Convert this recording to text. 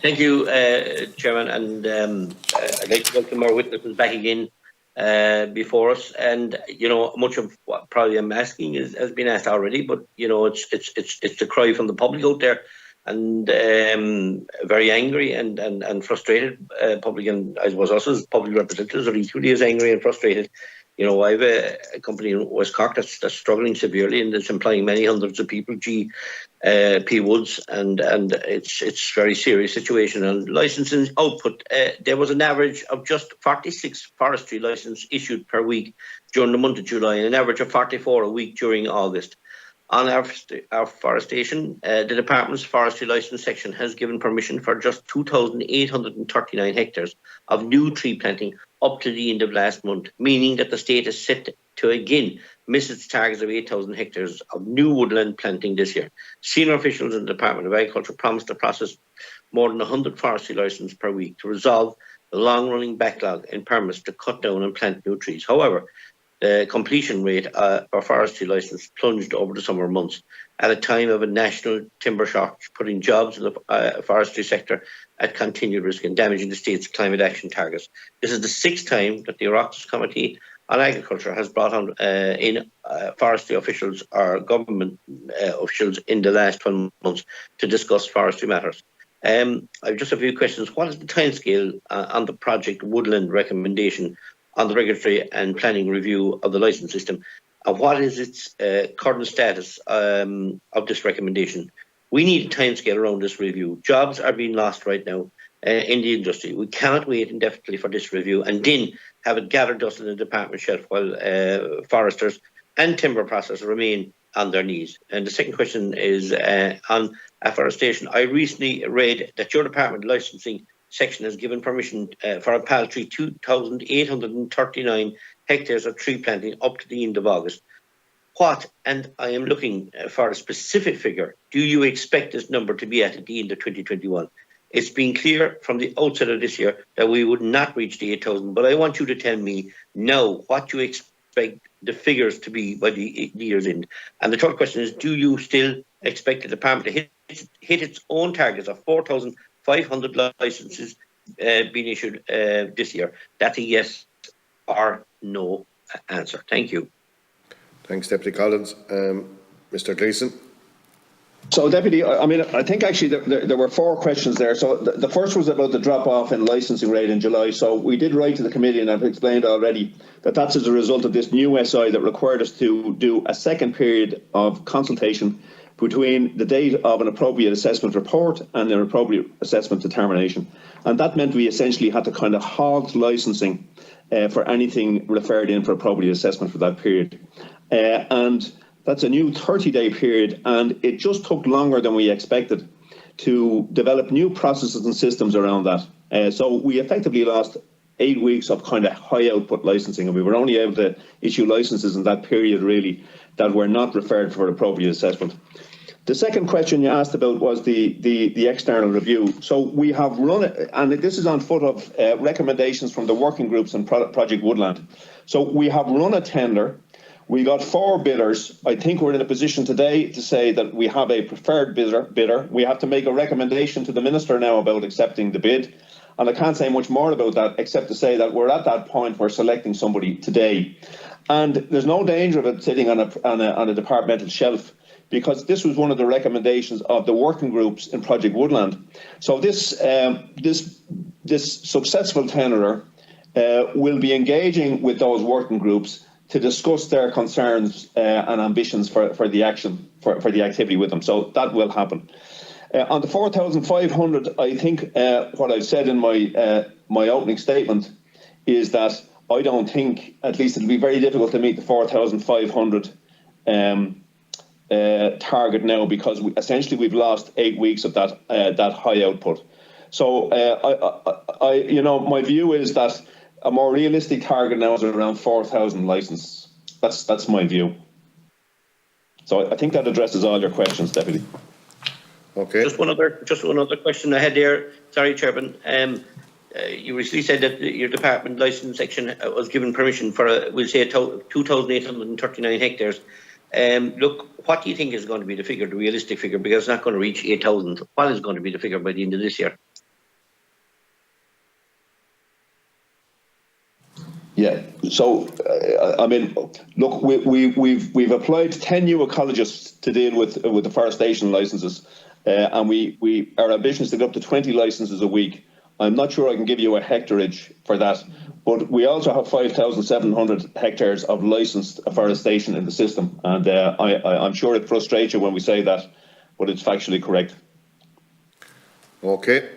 Thank you, Chairman, and I'd like to welcome our witnesses back again before us. And much of what probably I'm asking has been asked already, but it's a cry from the public out there, and very angry and frustrated public, and I suppose us as public representatives are equally as angry and frustrated. I have a company in West Cork that's struggling severely, and it's employing many hundreds of people, P Woods, and it's a very serious situation. And licensing output, there was an average of just 46 forestry licenses issued per week during the month of July, and an average of 44 a week during August. On our forestation, the Department's Forestry Licence section has given permission for just 2,839 hectares of new tree planting up to the end of last month, meaning that the state is set to again miss its targets of 8,000 hectares of new woodland planting this year. Senior officials in the Department of Agriculture promised to process more than 100 forestry licenses per week to resolve the long-running backlog in permits to cut down and plant new trees. However, the completion rate for forestry licence plunged over the summer months at a time of a national timber shortage, putting jobs in the forestry sector at continued risk and damaging the state's climate action targets. This is the sixth time that the Oireachtas Committee on Agriculture has brought on in forestry officials or government officials in the last 12 months to discuss forestry matters. I have just a few questions. What is the timescale on the project Woodland recommendation on the regulatory and planning review of the licence system, and what is its current status of this recommendation? We need a timescale around this review. Jobs are being lost right now in the industry. We cannot wait indefinitely for this review and then have it gather dust in the department shelf while foresters and timber processors remain on their knees. And the second question is on afforestation. I recently read that your department licensing section has given permission for a paltry 2,839 hectares of tree planting up to the end of August. What, and I am looking for a specific figure, do you expect this number to be at the end of 2021? It's been clear from the outset of this year that we would not reach the 8,000, but I want you to tell me now what you expect the figures to be by the year's end. And the third question is, do you still expect the department to hit its own targets of 4,500 licenses being issued this year? That's a yes or no answer. Thank you. Thanks, Deputy Collins. Mr. Gleeson. So, Deputy, I think actually there were four questions there. So the first was about the drop-off in licensing rate in July. So we did write to the committee, and I've explained already that that's as a result of this new SI that required us to do a second period of consultation between the date of an appropriate assessment report and an appropriate assessment determination. And that meant we essentially had to kind of halt licensing for anything referred in for appropriate assessment for that period. And that's a new 30-day period, and it just took longer than we expected to develop new processes and systems around that. So we effectively lost 8 weeks of kind of high output licensing, and we were only able to issue licenses in that period really that were not referred for appropriate assessment. The second question you asked about was the external review. So we have run it, and this is on foot of recommendations from the working groups and Project Woodland. So we have run a tender. We got 4 bidders. I think we're in a position today to say that we have a preferred bidder. We have to make a recommendation to the Minister now about accepting the bid. And I can't say much more about that except to say that we're at that point where selecting somebody today. And there's no danger of it sitting on a departmental shelf, because this was one of the recommendations of the working groups in Project Woodland. So this successful tenderer will be engaging with those working groups to discuss their concerns and ambitions for the activity with them. So that will happen. On the 4,500, I think what I've said in my opening statement is that I don't think, at least it'll be very difficult to meet the 4,500 target now, because essentially we've lost 8 weeks of that high output. So my view is that a more realistic target now is around 4,000 licenses. That's my view. So I think that addresses all your questions, Deputy. Okay. Just one other question I had there. Sorry, Chairman. You recently said that your department licence section was given permission for, we'll say, 2,839 hectares. Look, what do you think is going to be the figure, the realistic figure? Because it's not going to reach 8,000. What is going to be the figure by the end of this year? Yeah. So, I mean, look, we've applied 10 new ecologists to deal with the forestation licences, and our ambition is to get up to 20 licences a week. I'm not sure I can give you a hectareage for that, but we also have 5,700 hectares of licensed afforestation in the system, and I'm sure it frustrates you when we say that, but it's factually correct. Okay.